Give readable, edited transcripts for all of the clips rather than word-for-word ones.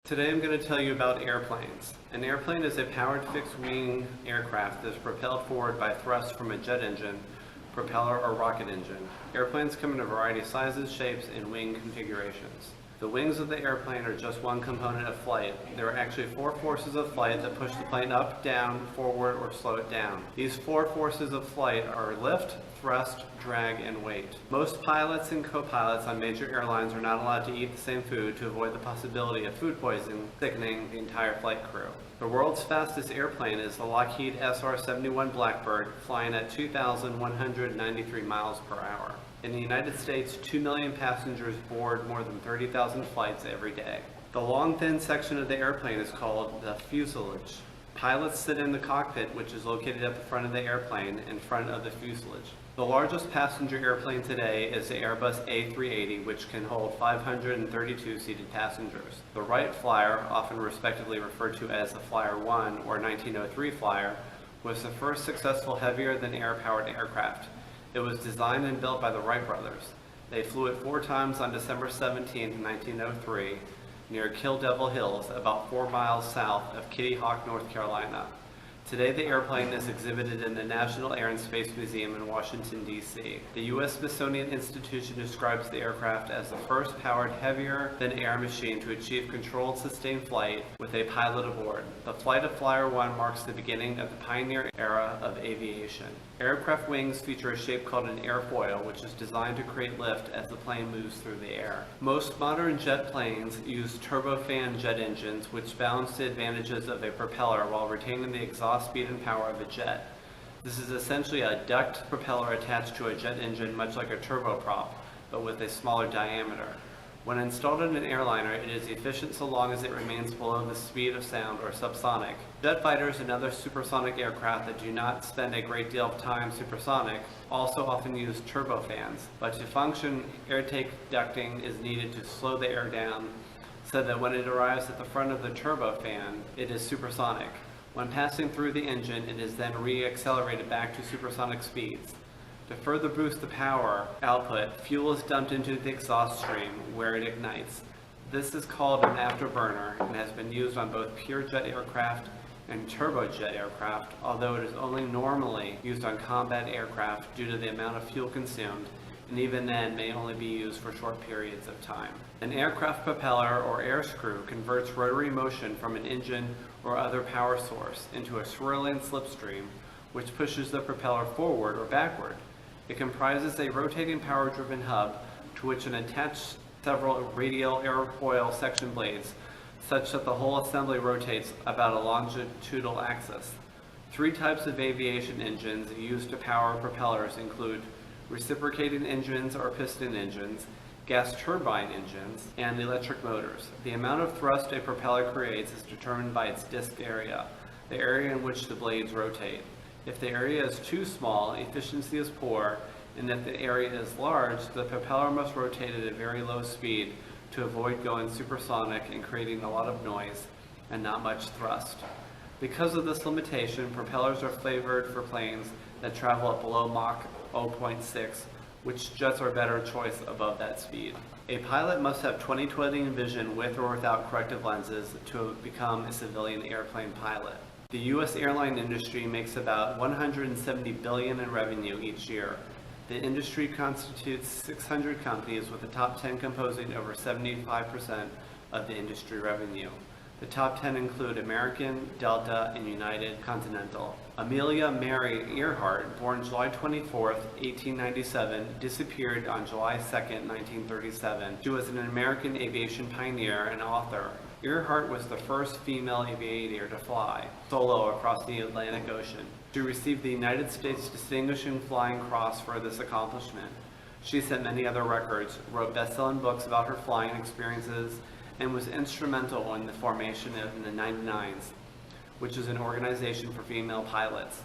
Today I'm going to tell you about airplanes. An airplane is a powered fixed-wing aircraft that is propelled forward by thrust from a jet engine, propeller, or rocket engine. Airplanes come in a variety of sizes, shapes, and wing configurations. The wings of the airplane are just one component of flight. There are actually four forces of flight that push the plane up, down, forward, or slow it down. These four forces of flight are lift, thrust, drag, and weight. Most pilots and co-pilots on major airlines are not allowed to eat the same food to avoid the possibility of food poisoning sickening the entire flight crew. The world's fastest airplane is the Lockheed SR-71 Blackbird, flying at 2,193 miles per hour. In the United States, 2 million passengers board more than 30,000 flights every day. The long, thin section of the airplane is called the fuselage. Pilots sit in the cockpit, which is located at the front of the airplane, in front of the fuselage. The largest passenger airplane today is the Airbus A380, which can hold 532 seated passengers. The Wright Flyer, often respectively referred to as the Flyer 1 or 1903 Flyer, was the first successful heavier-than-air powered aircraft. It was designed and built by the Wright brothers. They flew it 4 times on December 17, 1903, near Kill Devil Hills, about 4 miles south of Kitty Hawk, North Carolina. Today, the airplane is exhibited in the National Air and Space Museum in Washington, D.C. The U.S. Smithsonian Institution describes the aircraft as the first powered heavier-than-air machine to achieve controlled, sustained flight with a pilot aboard. The flight of Flyer 1 marks the beginning of the pioneer era of aviation. Aircraft wings feature a shape called an airfoil, which is designed to create lift as the plane moves through the air. Most modern jet planes use turbofan jet engines, which balance the advantages of a propeller while retaining the exhaust speed and power of a jet. This is essentially a duct propeller attached to a jet engine, much like a turboprop, but with a smaller diameter. When installed in an airliner, it is efficient so long as it remains below the speed of sound or subsonic. Jet fighters and other supersonic aircraft that do not spend a great deal of time supersonic also often use turbofans, but to function, air take ducting is needed to slow the air down so that when it arrives at the front of the turbofan, it is supersonic. When passing through the engine, it is then re-accelerated back to supersonic speeds. To further boost the power output, fuel is dumped into the exhaust stream where it ignites. This is called an afterburner and has been used on both pure jet aircraft and turbojet aircraft, although it is only normally used on combat aircraft due to the amount of fuel consumed, and even then may only be used for short periods of time. An aircraft propeller or air screw converts rotary motion from an engine or other power source into a swirling slipstream, which pushes the propeller forward or backward. It comprises a rotating power-driven hub to which are attached several radial airfoil section blades, such that the whole assembly rotates about a longitudinal axis. 3 types of aviation engines used to power propellers include reciprocating engines or piston engines, gas turbine engines, and electric motors. The amount of thrust a propeller creates is determined by its disk area, the area in which the blades rotate. If the area is too small, efficiency is poor, and if the area is large, the propeller must rotate at a very low speed to avoid going supersonic and creating a lot of noise and not much thrust. Because of this limitation, propellers are favored for planes that travel at below Mach 0.6, which jets are a better choice above that speed. A pilot must have 20/20 vision with or without corrective lenses to become a civilian airplane pilot. The U.S. airline industry makes about $170 billion in revenue each year. The industry constitutes 600 companies, with the top 10 composing over 75% of the industry revenue. The top 10 include American, Delta, and United Continental. Amelia Mary Earhart, born July 24, 1897, disappeared on July 2, 1937. She was an American aviation pioneer and author. Earhart was the first female aviator to fly solo across the Atlantic Ocean. She received the United States Distinguishing Flying Cross for this accomplishment. She set many other records, wrote best-selling books about her flying experiences, and was instrumental in the formation of the 99s, which is an organization for female pilots.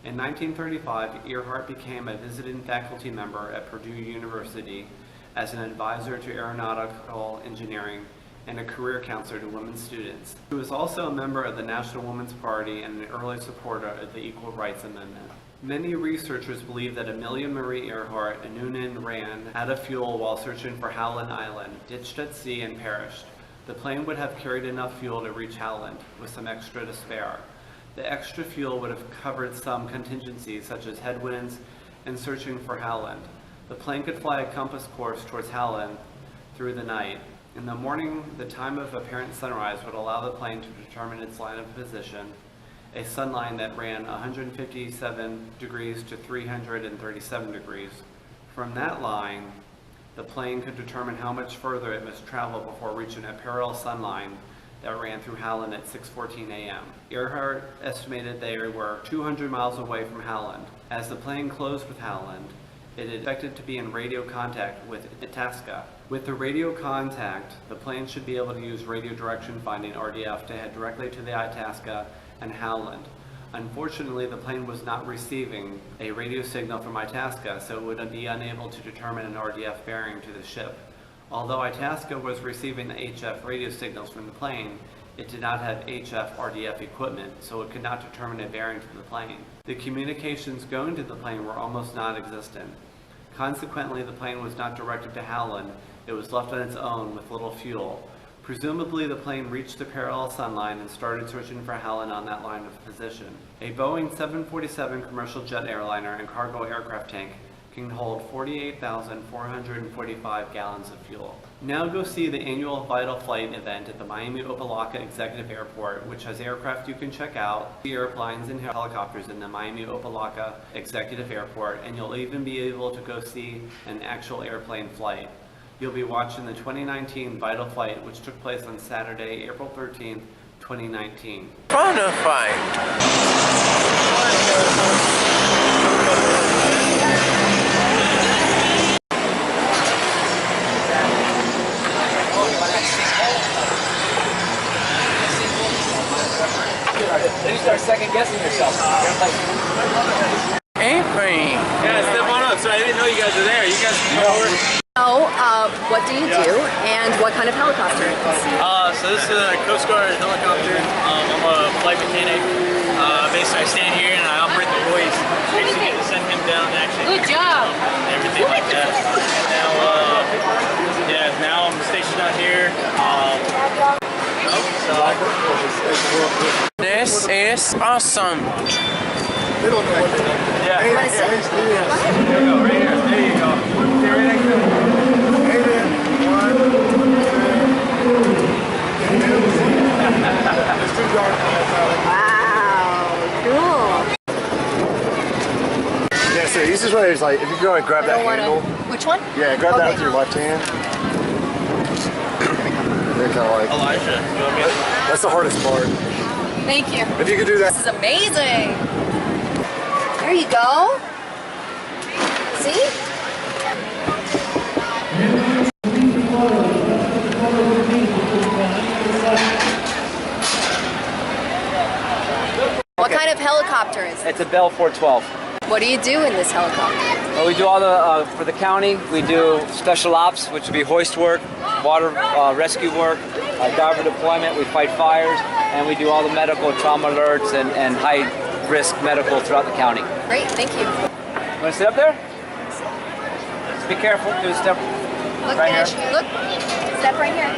In 1935, Earhart became a visiting faculty member at Purdue University as an advisor to aeronautical engineering and a career counselor to women students. He was also a member of the National Women's Party and an early supporter of the Equal Rights Amendment. Many researchers believe that Amelia Marie Earhart, a Noonan ran out of fuel while searching for Howland Island, ditched at sea, and perished. The plane would have carried enough fuel to reach Howland, with some extra to spare. The extra fuel would have covered some contingencies such as headwinds and searching for Howland. The plane could fly a compass course towards Howland through the night. In the morning, the time of apparent sunrise would allow the plane to determine its line of position, a sun line that ran 157 degrees to 337 degrees. From that line, the plane could determine how much further it must travel before reaching a parallel sun line that ran through Howland at 6:14 a.m. Earhart estimated they were 200 miles away from Howland. As the plane closed with Howland, it expected to be in radio contact with Itasca. With the radio contact, the plane should be able to use radio direction finding RDF to head directly to the Itasca and Howland. Unfortunately, the plane was not receiving a radio signal from Itasca, so it would be unable to determine an RDF bearing to the ship. Although Itasca was receiving the HF radio signals from the plane, it did not have HF RDF equipment, so it could not determine a bearing to the plane. The communications going to the plane were almost non-existent. Consequently, the plane was not directed to Howland. It was left on its own with little fuel. Presumably, the plane reached the parallel sun line and started searching for Howland on that line of position. A Boeing 747 commercial jet airliner and cargo aircraft tank can hold 48,445 gallons of fuel. Now go see the annual Vital Flight event at the Miami-Opa Locka Executive Airport, which has aircraft you can check out, the airplanes and helicopters in the Miami-Opa Locka Executive Airport, and you'll even be able to go see an actual airplane flight. You'll be watching the 2019 Vital Flight, which took place on Saturday, April 13th, 2019. Bonafide. Then you start second guessing yourself. Airplane. Yeah, step on up. So I didn't know you guys were there. You guys know. What do you do, and what kind of helicopter is this? So this is a Coast Guard helicopter. I'm a flight mechanic. Basically, I stand here and I operate the hoist. Actually get to send him down actually. Good job. Everything like that. And now I'm stationed out here. This is awesome. They don't know what they're doing. Yeah. There you go, right here. There you go. Stay right next to me. It's too dark. Wow, cool. Yeah, so the easiest way is like, if you go and grab that handle. Which one? Yeah, grab that with your left hand. They're kind of like. Elijah, you want me to? That's the hardest part. Thank you. If you could do that. This is amazing. There you go. See? What kind of helicopter is it? It's a Bell 412. What do you do in this helicopter? Well, we do all the, for the county, we do special ops, which would be hoist work, water rescue work, diver deployment, we fight fires, and we do all the medical trauma alerts and high risk medical throughout the county. Great, thank you. You want to sit up there? Just be careful, do a step Look, right Ganesh, here. look. Step right here.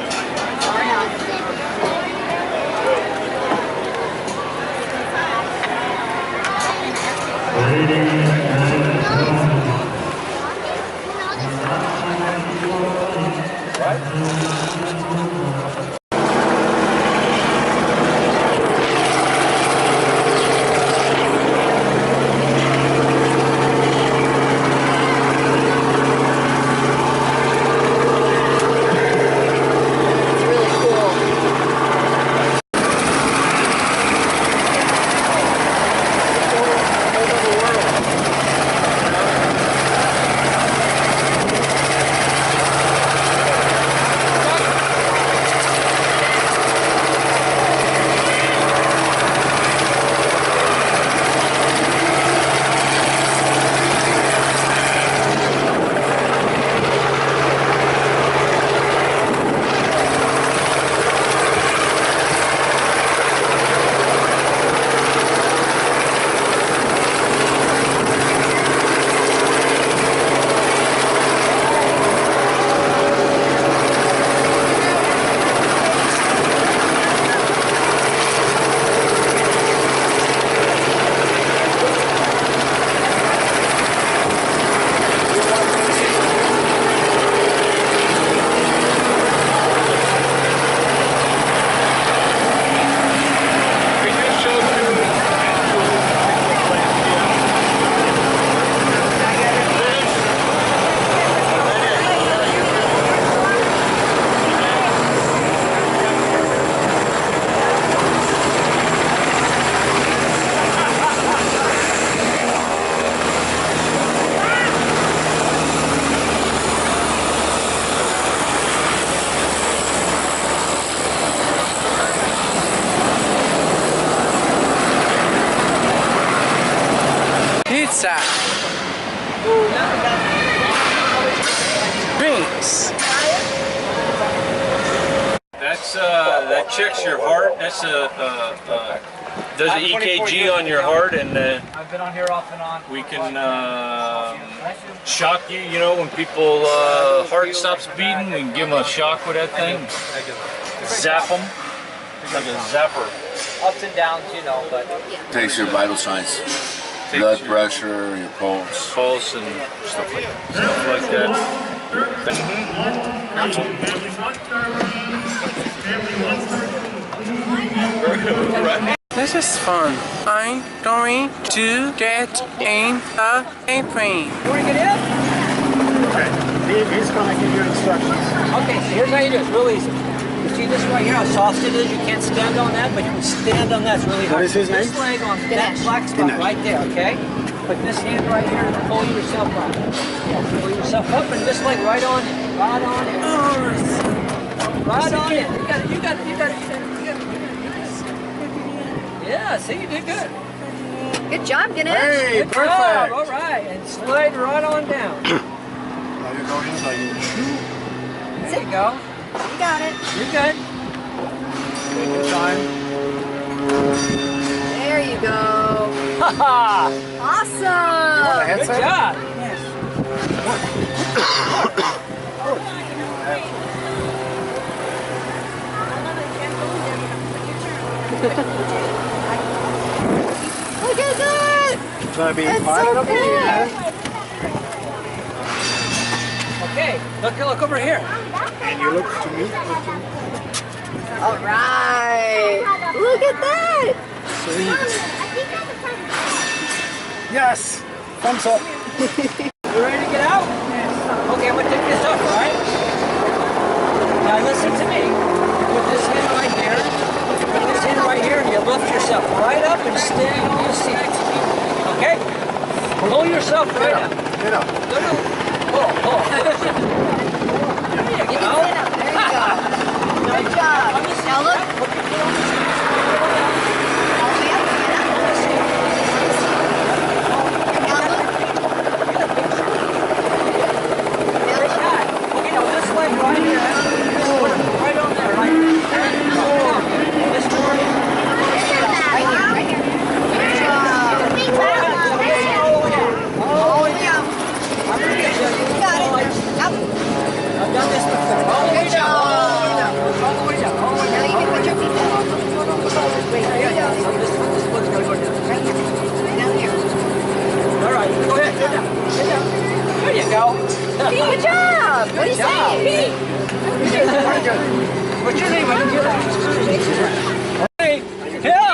checks your heart. That's does an EKG on your heart, and I've been on here off and on. we can shock you. You know, when people heart stops beating, we can give them a shock with that thing. Zap them like a zapper. Ups and downs, you know, but Takes your vital signs, blood pressure, your pulse. Pulse and stuff like that. This is fun. I'm going to get in the airplane. you want to get in? Okay. He's gonna give you instructions. Okay, so here's how you do it. It's real easy. You see this right here, how soft it is? You can't stand on that, but you can stand on that. It's really hard. What is his This name? leg on that black spot right there, okay? Put this hand right here and pull yourself up. Yeah, pull yourself up and this leg right on it. Right on it. Right on it. You got it, you got it, you got it, you got it, you got it. Yeah, see, you did good. Good job, Ganesh. Hey, Good job, all right. And slide right on down. Now you're going like There you go. You got it. You're good. take your time. There you go. Ha-ha! Awesome. Good job. Look at that. It's gonna be That's pilot so up in the cool. air. Okay, look over here. And you look to me. All right. Look at that. Yes. Thumbs up. You ready to get out? Okay, I'm gonna take this off, all right? Now listen to me. You put this hand right there. You put this hand right here, and you lift yourself right up and stand on your seat. Okay? Pull yourself right up. Get up. No. Pull. There you You go. can stand up. There you go. Good job. Now look. Okay, now this leg right here. Right on there, right there. This one. I've done this before. All the way down. All the way down. All the way down. Now you can put your feet down. Wait, there you go. This one's going to go down. Right here. Down here. All right, go ahead. Get down. Get down. There you go. Good job. What do you say? What's your name? I can do that. Hey, Hill.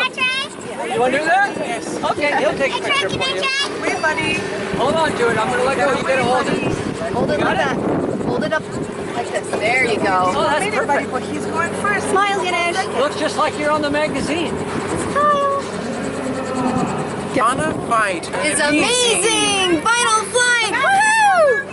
You want to do that? Yes. Okay, he'll take a picture for you. Wait, buddy. Hold on to it. I'm going to let go. You better hold it. Hold it like that. Hold it up like this. There you go. Oh, that's perfect. Well, he's going first. Smile, Ganesh. Looks just like you're on the magazine. Gonna fight. It's amazing. Final flight. Woohoo!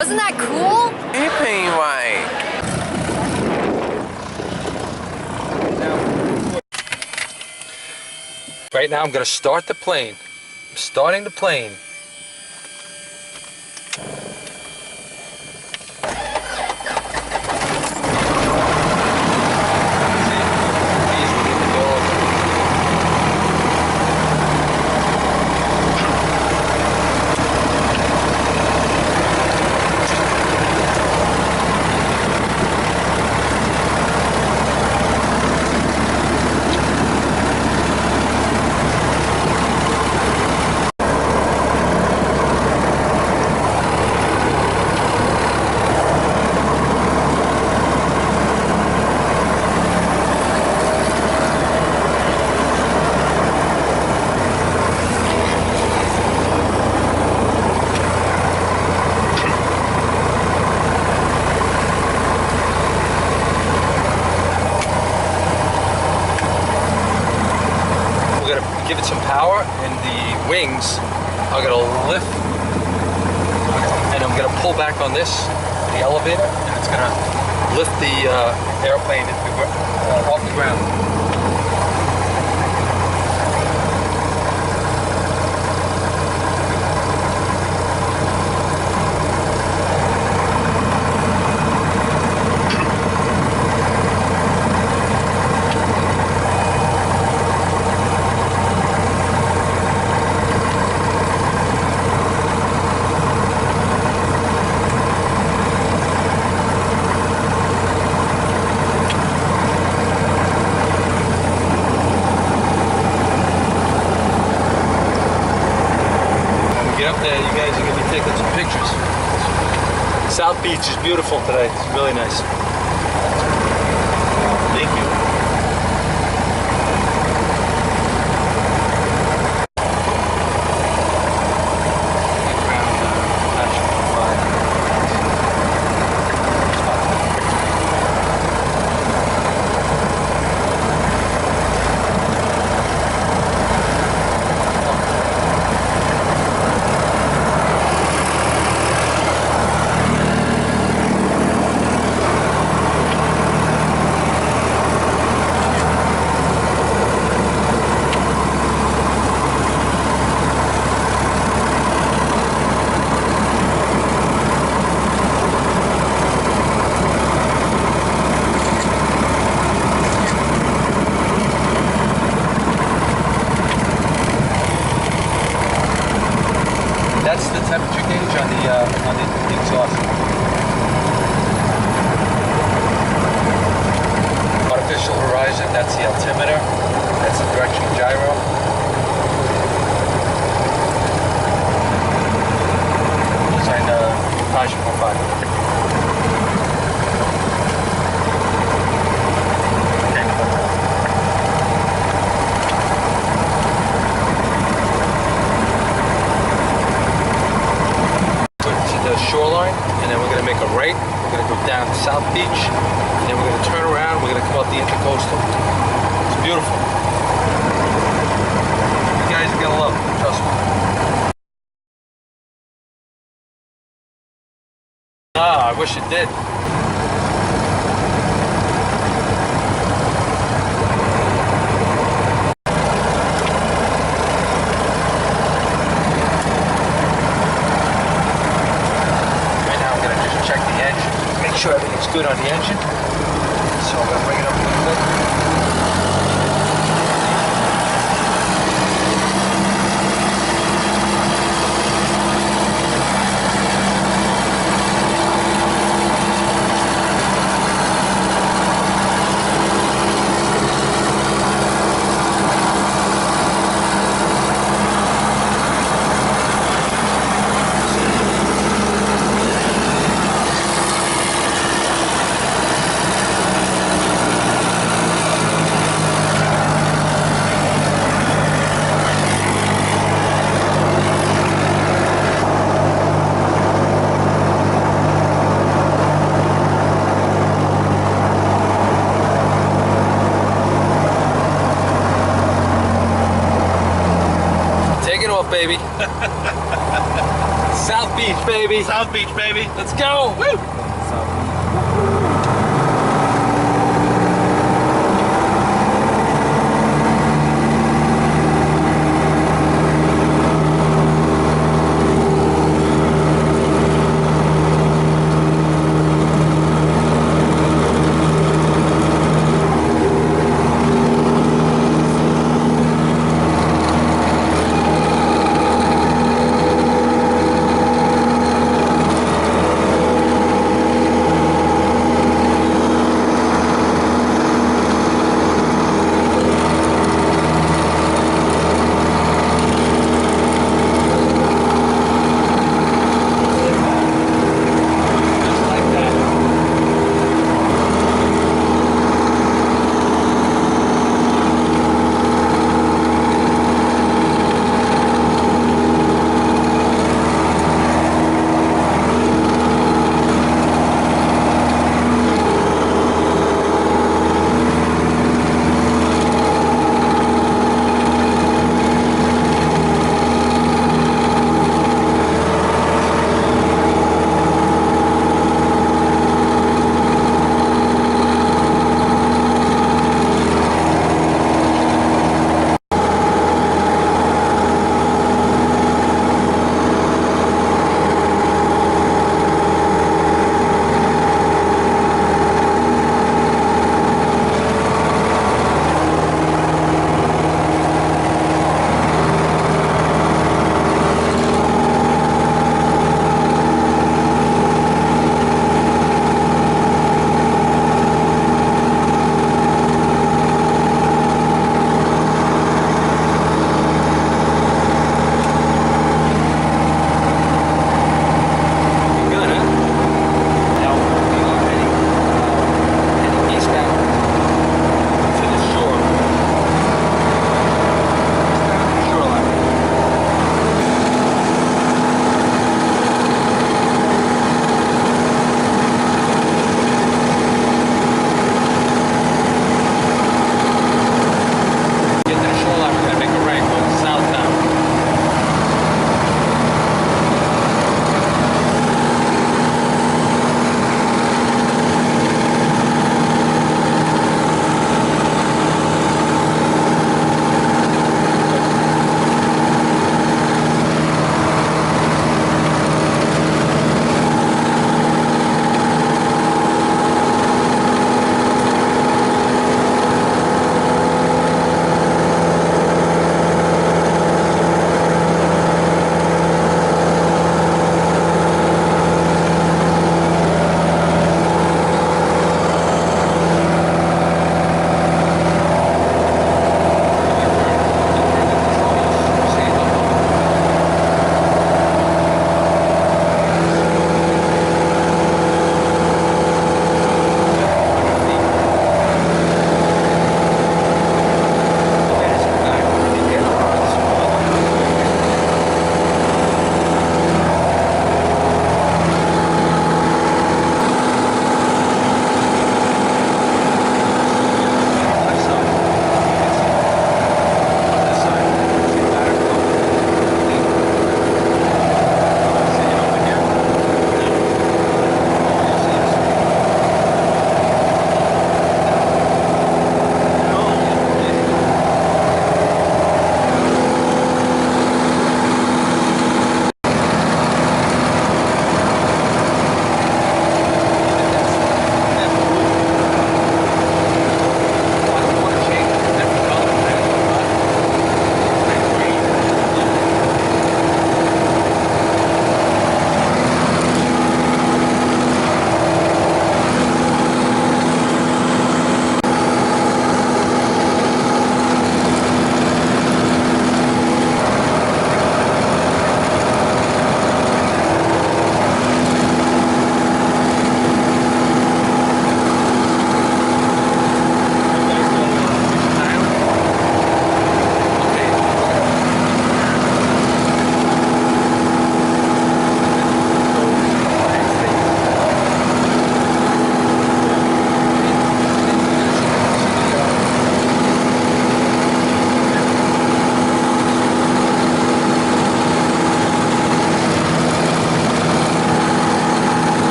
Wasn't that cool? Airplane ride. Right now I'm going to start the plane. I'm starting the plane. give it some power, and the wings are gonna lift, and I'm gonna pull back on this, the elevator, and it's gonna lift the airplane off the ground. South Beach is beautiful today. It's really nice. Thank you. That's the temperature gauge on the exhaust. Artificial horizon, that's the altimeter. That's the direction gyro. Design Saiesha profile. Shoreline, and then we're going to make a right. We're going to go down South Beach, and then we're going to turn around. We're going to come up the Intercoastal. It's beautiful. You guys are going to love it, trust me. Ah, I wish it did. Make sure everything's good on the engine. So I'm going to bring it up a little bit. Baby. South Beach, baby. South Beach, baby. Let's go. Woo.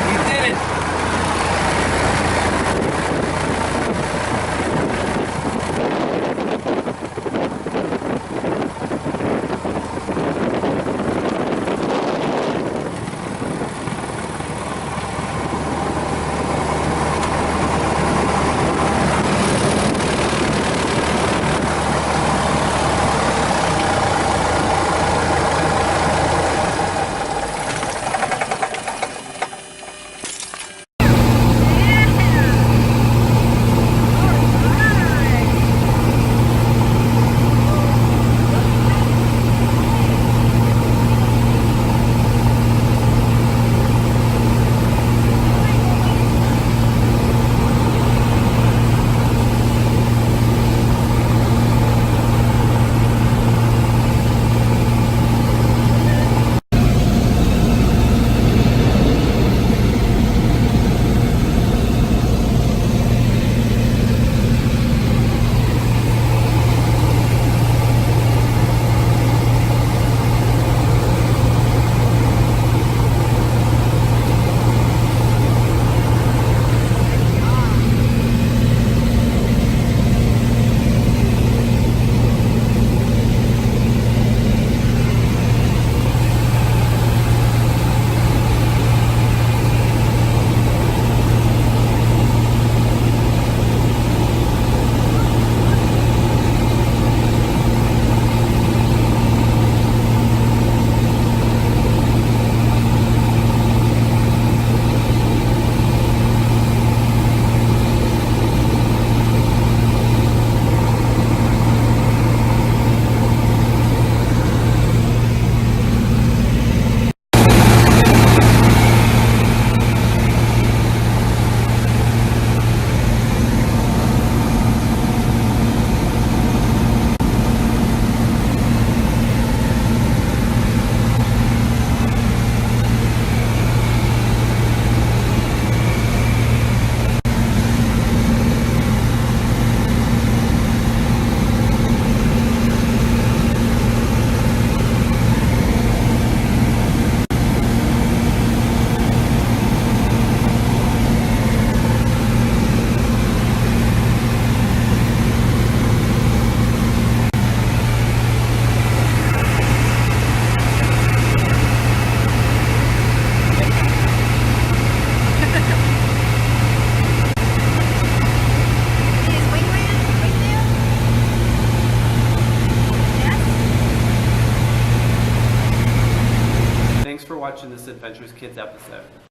You did it! Thanks for watching this Adventurous Kids episode.